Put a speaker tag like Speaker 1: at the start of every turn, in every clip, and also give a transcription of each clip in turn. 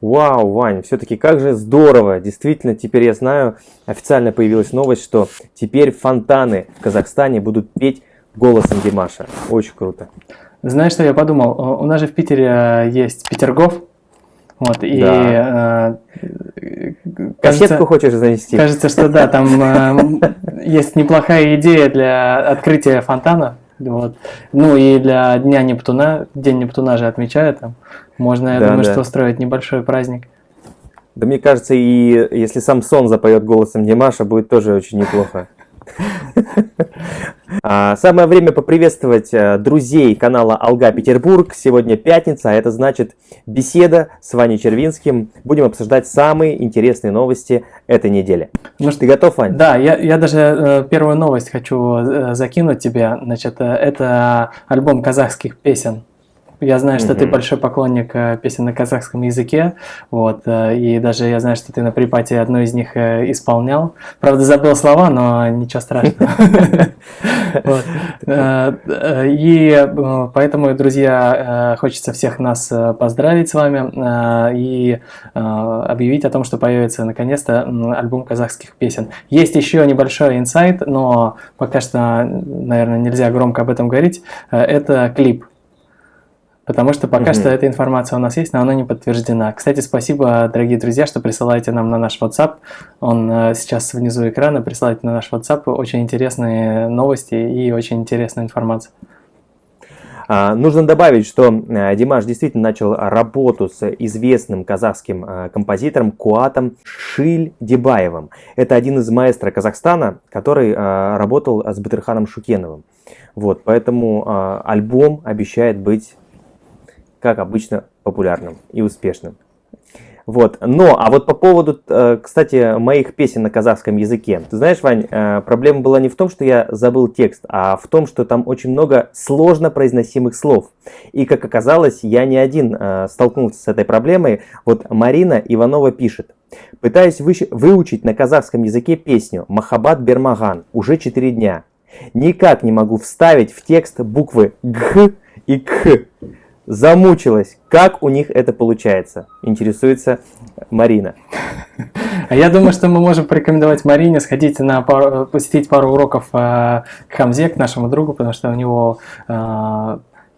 Speaker 1: Вау, Вань, все-таки как же здорово. Действительно, теперь я знаю, официально появилась новость, что теперь фонтаны в Казахстане будут петь голосом Димаша. Очень круто.
Speaker 2: Знаешь, что я подумал? У нас же в Питере есть Петергоф, вот, и
Speaker 1: Да. Кассетку
Speaker 2: кажется,
Speaker 1: хочешь занести?
Speaker 2: кажется, что да, там есть неплохая идея для открытия фонтана, вот. Ну и для Дня Нептуна, День Нептуна же отмечают там, можно, я
Speaker 1: Да,
Speaker 2: думаю, что
Speaker 1: да.
Speaker 2: устроить небольшой праздник.
Speaker 1: Да мне кажется, и если Самсон запоет голосом Димаша, будет тоже очень неплохо. Самое время поприветствовать друзей канала Алга Петербург. Сегодня пятница, а это значит беседа с Ваней Червинским. Будем обсуждать самые интересные новости этой недели.
Speaker 2: Ну
Speaker 1: Ты готов, Вань?
Speaker 2: Да, я даже первую новость хочу закинуть тебе. Значит, это альбом казахских песен. Я знаю, что ты большой поклонник песен на казахском языке, вот, и даже я знаю, что ты на припате одну из них исполнял. Правда, забыл слова, но ничего страшного. Вот. И поэтому, друзья, хочется всех нас поздравить с вами и объявить о том, что появится наконец-то альбом казахских песен. Есть еще небольшой инсайт, но пока что, наверное, нельзя громко об этом говорить. Это клип. Потому что пока что эта информация у нас есть, но она не подтверждена. Кстати, спасибо, дорогие друзья, что присылаете нам на наш WhatsApp. Он сейчас внизу экрана. Присылайте на наш WhatsApp очень интересные новости и очень интересную информацию.
Speaker 1: Нужно добавить, что Димаш действительно начал работу с известным казахским композитором Куатом Шильдибаевым. Это один из маэстро Казахстана, который работал с Батырханом Шукеновым. Вот, поэтому альбом обещает быть, как обычно, популярным и успешным. Вот. А вот по поводу, кстати, моих песен на казахском языке. Ты знаешь, Вань, проблема была не в том, что я забыл текст, а в том, что там очень много сложно произносимых слов. И, как оказалось, я не один столкнулся с этой проблемой. Вот Марина Иванова пишет. Пытаюсь выучить на казахском языке песню «Махаббат Бермаган» уже 4 дня. Никак не могу вставить в текст буквы «г» и «к». Замучилась. Как у них это получается? Интересуется Марина.
Speaker 2: А я думаю, что мы можем порекомендовать Марине сходить посетить пару уроков к Хамзе, к нашему другу, потому что у него,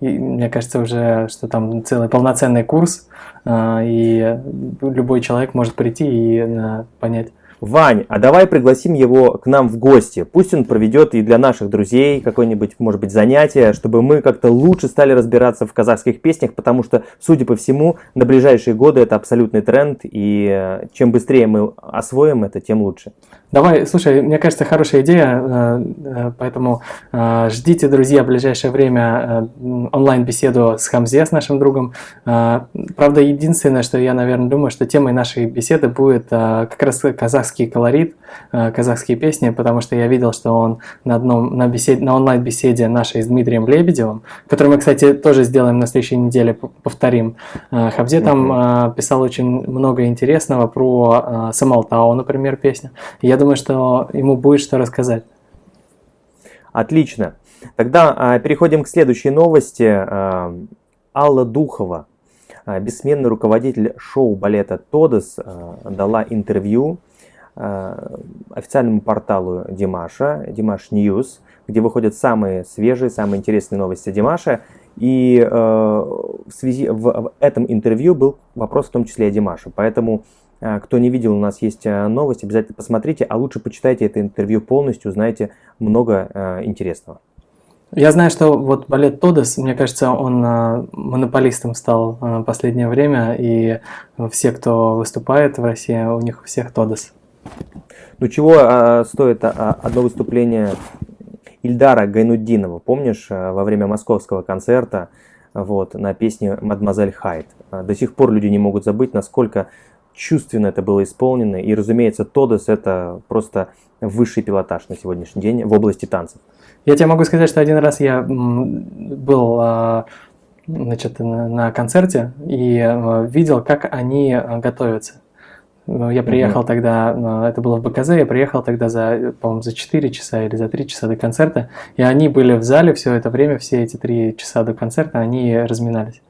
Speaker 2: мне кажется, уже что там целый полноценный курс, и любой человек может прийти и понять.
Speaker 1: Вань, а давай пригласим его к нам в гости. Пусть он проведет и для наших друзей какое-нибудь, может быть, занятие, чтобы мы как-то лучше стали разбираться в казахских песнях, потому что, судя по всему, на ближайшие годы это абсолютный тренд, и чем быстрее мы освоим это, тем лучше.
Speaker 2: Давай, слушай, мне кажется, хорошая идея, поэтому ждите, друзья, в ближайшее время онлайн-беседу с Хамзе, с нашим другом. Правда, единственное, что я, наверное, думаю, что темой нашей беседы будет как раз казахский колорит, казахские песни, потому что я видел, что он на онлайн-беседе нашей с Дмитрием Лебедевым, которую мы, кстати, тоже сделаем на следующей неделе, повторим. Хамзе там писал очень много интересного про Самалтау, например, песню. Я думаю, что ему будет что рассказать.
Speaker 1: Отлично. Тогда переходим к следующей новости. Алла Духова, бессменный руководитель шоу-балета «Тодос», дала интервью официальному порталу Димаша, Димаш Ньюс, где выходят самые свежие, самые интересные новости Димаша. И в этом интервью был вопрос в том числе о Димаше. Поэтому, кто не видел, у нас есть новость, обязательно посмотрите, а лучше почитайте это интервью полностью, узнаете много интересного.
Speaker 2: Я знаю, что вот балет Тодос, мне кажется, он монополистом стал в последнее время, и все, кто выступает в России, у них у всех Тодос.
Speaker 1: Ну чего стоит одно выступление Ильдара Гайнутдинова, помнишь, во время московского концерта на песне «Мадемуазель Хайд». До сих пор люди не могут забыть, насколько чувственно это было исполнено. И, разумеется, Тодос – это просто высший пилотаж на сегодняшний день в области танцев.
Speaker 2: Я тебе могу сказать, что один раз я был на концерте и видел, как они готовятся. Я приехал тогда, это было в БКЗ, я приехал тогда по-моему, за 4 часа или за 3 часа до концерта, и они были в зале все это время, все эти 3 часа до концерта, они разминались.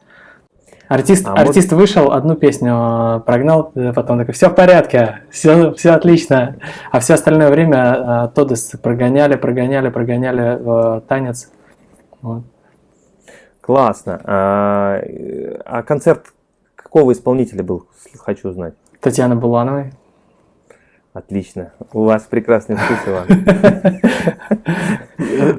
Speaker 2: Артист вышел, одну песню прогнал, потом такой, все в порядке, все отлично. А все остальное время Тодес прогоняли танец. Вот.
Speaker 1: Классно. А концерт какого исполнителя был? Хочу узнать.
Speaker 2: Татьяны Булановой.
Speaker 1: Отлично. У вас прекрасный вкус, Иван.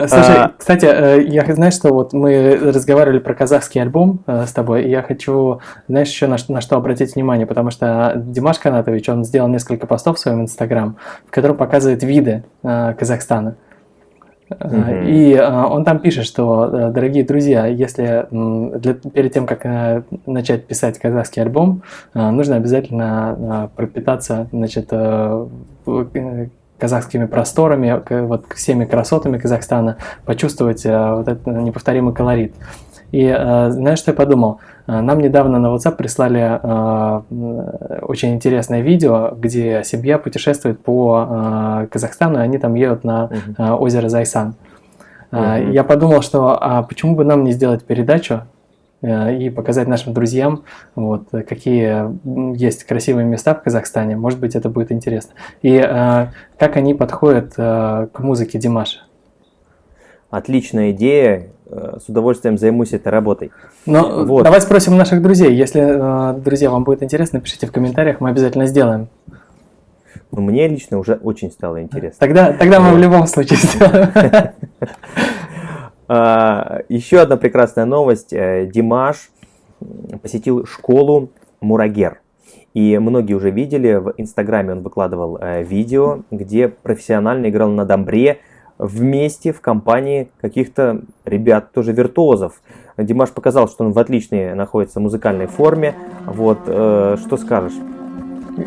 Speaker 2: Слушай, кстати, я знаю, что вот мы разговаривали про казахский альбом с тобой, и я хочу, знаешь, еще на что обратить внимание, потому что Димаш Канатович, он сделал несколько постов в своем Инстаграм, в котором показывает виды Казахстана. И он там пишет, что, дорогие друзья, если перед тем, как начать писать казахский альбом, нужно обязательно пропитаться, значит, казахскими просторами, вот всеми красотами Казахстана, почувствовать вот этот неповторимый колорит. И знаешь, что я подумал? Нам недавно на WhatsApp прислали очень интересное видео, где семья путешествует по Казахстану, и они там едут на озеро Зайсан. Я подумал, что почему бы нам не сделать передачу и показать нашим друзьям, вот, какие есть красивые места в Казахстане. Может быть, это будет интересно. И как они подходят к музыке Димаша.
Speaker 1: Отличная идея. С удовольствием займусь этой работой.
Speaker 2: Но вот. Давай спросим наших друзей. Если, друзья, вам будет интересно, пишите в комментариях, мы обязательно сделаем.
Speaker 1: Ну, мне лично уже очень стало интересно.
Speaker 2: Тогда мы в любом случае сделаем.
Speaker 1: Еще одна прекрасная новость. Димаш посетил школу Мурагер. И многие уже видели, в Инстаграме он выкладывал видео, где профессионально играл на дамбре вместе в компании каких-то ребят, тоже виртуозов. Димаш показал, что он в отличной находится музыкальной форме. Вот, что скажешь?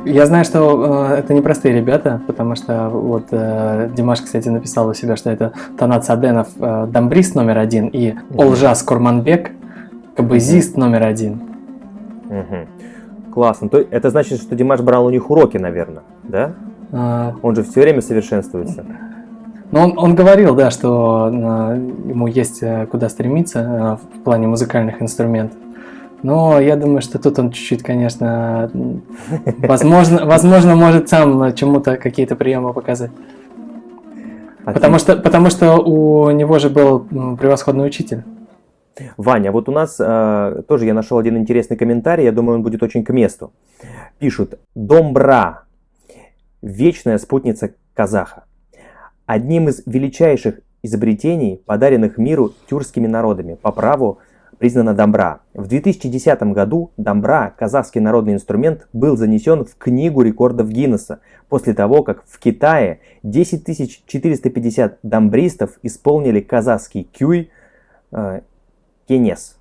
Speaker 2: Я знаю, что это непростые ребята, потому что вот Димаш, кстати, написал у себя, что это Танат Саденов, дамбрист номер 1, и Олжас Курманбек, кабызист номер 1.
Speaker 1: Классно. Это значит, что Димаш брал у них уроки, наверное, да? Он же все время совершенствуется.
Speaker 2: Но он говорил, да, что ему есть куда стремиться в плане музыкальных инструментов. Но я думаю, что тут он чуть-чуть, конечно, возможно, может сам чему-то какие-то приемы показать. Потому что у него же был превосходный учитель.
Speaker 1: Ваня, вот у нас тоже я нашел один интересный комментарий, я думаю, он будет очень к месту. Пишут: «Домбра – вечная спутница казаха. Одним из величайших изобретений, подаренных миру тюркскими народами, по праву признана домбра. В 2010 году домбра, казахский народный инструмент, был занесен в Книгу рекордов Гиннесса после того, как в Китае 10 450 домбристов исполнили казахский кюй кенес».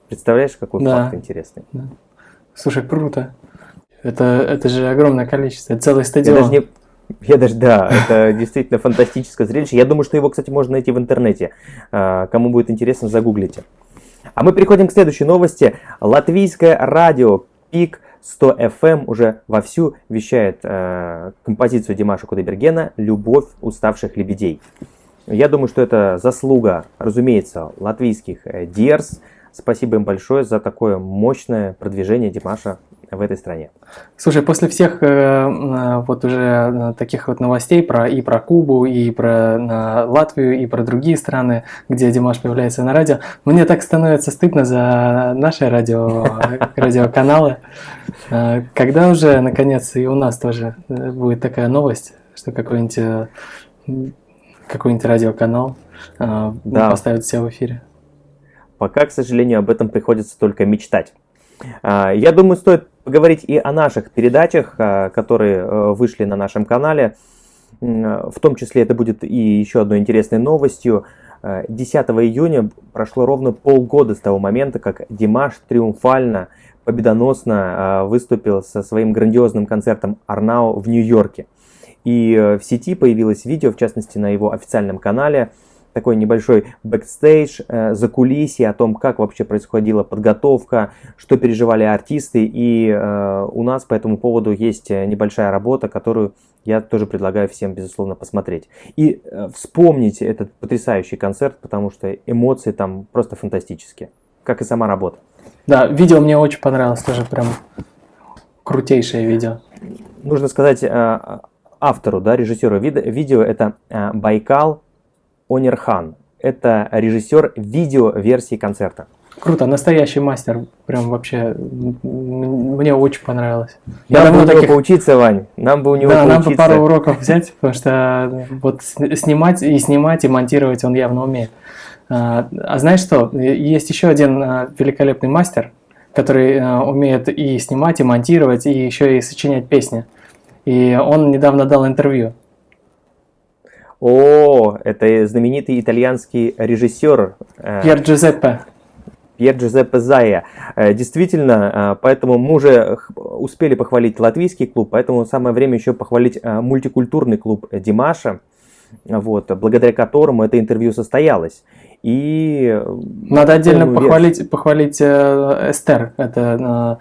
Speaker 1: Представляешь, какой факт интересный?
Speaker 2: Да. Слушай, круто. Это же огромное количество, это целый стадион.
Speaker 1: Это действительно фантастическое зрелище. Я думаю, что его, кстати, можно найти в интернете. Кому будет интересно, загуглите. А мы переходим к следующей новости. Латвийское радио ПИК 100 FM уже вовсю вещает композицию Димаша Кудайбергена «Любовь уставших лебедей». Я думаю, что это заслуга, разумеется, латвийских диерс. Спасибо им большое за такое мощное продвижение Димаша в этой стране.
Speaker 2: Слушай, после всех вот уже таких вот новостей и про Кубу, и про Латвию, и про другие страны, где Димаш появляется на радио, мне так становится стыдно за наши радиоканалы. Когда уже, наконец, и у нас тоже будет такая новость, что какой-нибудь радиоканал поставят себя в эфире?
Speaker 1: Пока, к сожалению, об этом приходится только мечтать. Я думаю, стоит поговорить и о наших передачах, которые вышли на нашем канале. В том числе это будет и еще одной интересной новостью. 10 июня прошло ровно полгода с того момента, как Димаш триумфально, победоносно выступил со своим грандиозным концертом «Арнау» в Нью-Йорке. И в сети появилось видео, в частности на его официальном канале, такой небольшой бэкстейдж, закулисье о том, как вообще происходила подготовка, что переживали артисты. И у нас по этому поводу есть небольшая работа, которую я тоже предлагаю всем, безусловно, посмотреть. И вспомнить этот потрясающий концерт, потому что эмоции там просто фантастические. как и сама работа.
Speaker 2: Да, видео мне очень понравилось, тоже прям крутейшее видео.
Speaker 1: Нужно сказать автору, да, режиссеру видео, это Байкал Онерхан. Это режиссер видео-версии концерта.
Speaker 2: Круто, настоящий мастер, прям вообще, мне очень понравилось.
Speaker 1: Нам бы у него поучиться, Вань, нам бы у него поучиться.
Speaker 2: Да, нам бы пару уроков взять, потому что вот снимать, и монтировать он явно умеет. А знаешь что, есть еще один великолепный мастер, который умеет и снимать, и монтировать, и еще и сочинять песни. И он недавно дал интервью.
Speaker 1: О, это знаменитый итальянский режиссер
Speaker 2: Пьер Джузеппе.
Speaker 1: Пьер Джузеппе Зая. Действительно, поэтому мы уже успели похвалить латвийский клуб, поэтому самое время еще похвалить мультикультурный клуб Димаша, вот, благодаря которому это интервью состоялось. И
Speaker 2: надо отдельно похвалить Эстер. Это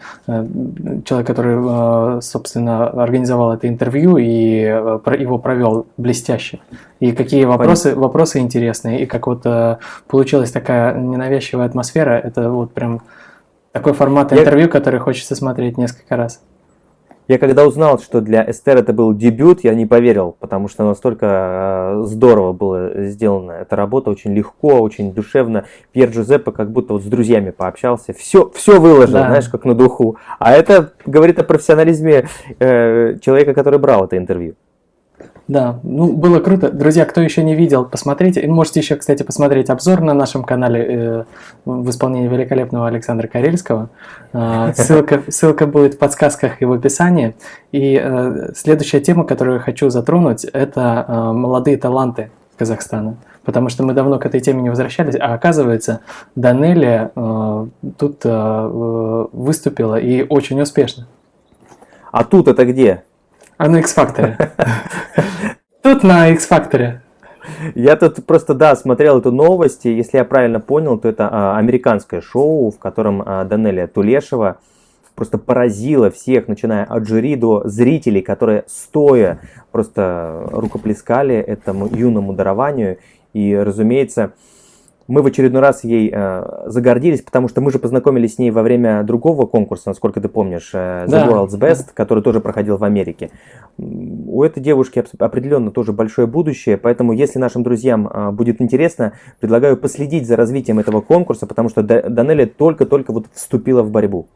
Speaker 2: человек, который, собственно, организовал это интервью и его провел блестяще. И какие вопросы интересные, и как вот получилась такая ненавязчивая атмосфера. Это вот прям такой формат интервью, который хочется смотреть несколько раз.
Speaker 1: Я когда узнал, что для Эстер это был дебют, я не поверил, потому что настолько здорово было сделана эта работа, очень легко, очень душевно. Пьер Джузеппе как будто вот с друзьями пообщался, все выложил, да, знаешь, как на духу. А это говорит о профессионализме человека, который брал это интервью.
Speaker 2: Да, ну было круто. Друзья, кто еще не видел, посмотрите. И можете еще, кстати, посмотреть обзор на нашем канале в исполнении великолепного Александра Карельского. Ссылка будет в подсказках и в описании. И следующая тема, которую я хочу затронуть, это молодые таланты Казахстана. Потому что мы давно к этой теме не возвращались, а оказывается, Данелия тут выступила и очень успешно.
Speaker 1: А тут это где?
Speaker 2: А на X-Factor. Тут на X-Factor.
Speaker 1: Я тут просто, да, смотрел эту новость, и если я правильно понял, то это американское шоу, в котором Данелия Тулешева просто поразила всех, начиная от жюри до зрителей, которые стоя просто рукоплескали этому юному дарованию. И, разумеется, мы в очередной раз ей загордились, потому что мы же познакомились с ней во время другого конкурса, насколько ты помнишь, The World's Best, который тоже проходил в Америке. У этой девушки определенно тоже большое будущее, поэтому если нашим друзьям будет интересно, предлагаю последить за развитием этого конкурса, потому что Данелия только-только вот вступила в борьбу.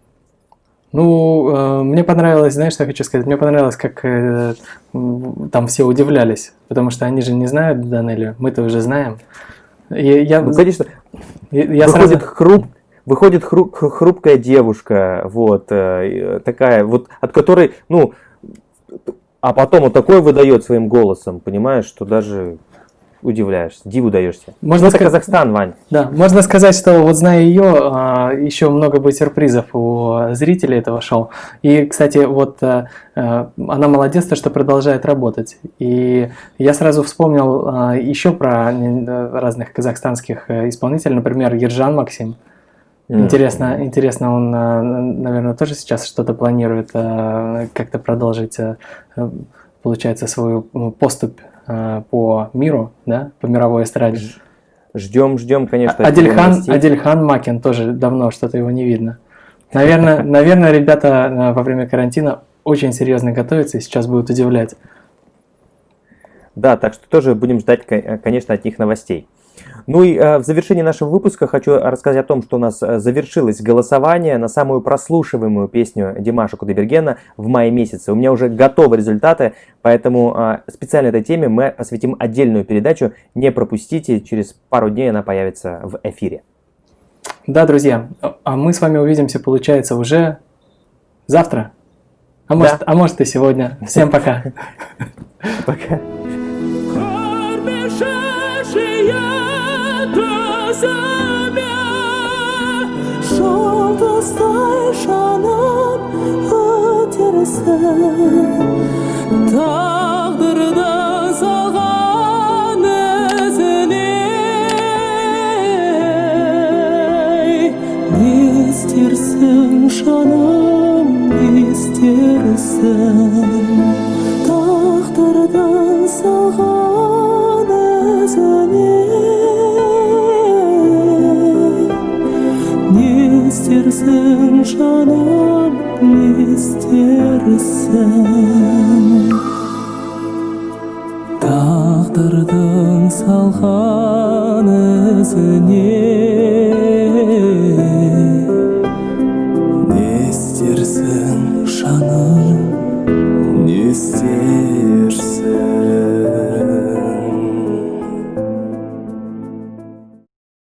Speaker 2: Ну, мне понравилось, знаешь, что я хочу сказать? Мне понравилось, как там все удивлялись, потому что они же не знают Данелию, мы-то уже знаем.
Speaker 1: Ну, конечно, выходит хрупкая девушка, вот, такая, вот, от которой, ну, а потом вот такое выдает своим голосом, понимаешь, что даже удивляешься, диву даешься. Это Казахстан, Вань.
Speaker 2: Да, можно сказать, что вот зная ее, еще много будет сюрпризов у зрителей этого шоу. И, кстати, вот она молодец, что продолжает работать. И я сразу вспомнил еще про разных казахстанских исполнителей, например, Ержан Максим. Интересно, он, наверное, тоже сейчас что-то планирует как-то продолжить, получается, свою поступь по миру, да, по мировой эстраде.
Speaker 1: Ждем, конечно.
Speaker 2: Адельхан Макин тоже давно что-то его не видно. Наверное, ребята во время карантина очень серьезно готовятся и сейчас будут удивлять.
Speaker 1: Да, так что тоже будем ждать, конечно, от них новостей. Ну и в завершении нашего выпуска хочу рассказать о том, что у нас завершилось голосование на самую прослушиваемую песню Димаша Кудайбергена в мае месяце. У меня уже готовы результаты, поэтому специально этой теме мы посвятим отдельную передачу. Не пропустите, через пару дней она появится в эфире.
Speaker 2: Да, друзья, а мы с вами увидимся, получается, уже завтра. А может и сегодня. Всем пока.
Speaker 1: Пока.
Speaker 3: Жұлдыздай жаным өтерсің, тағдырды салған ізіне. Не істерсің, жаным, не істерсің, тағдырды салған ізіне. isтерсің, жаным, не істерсің? Тағдырдың салған ізіне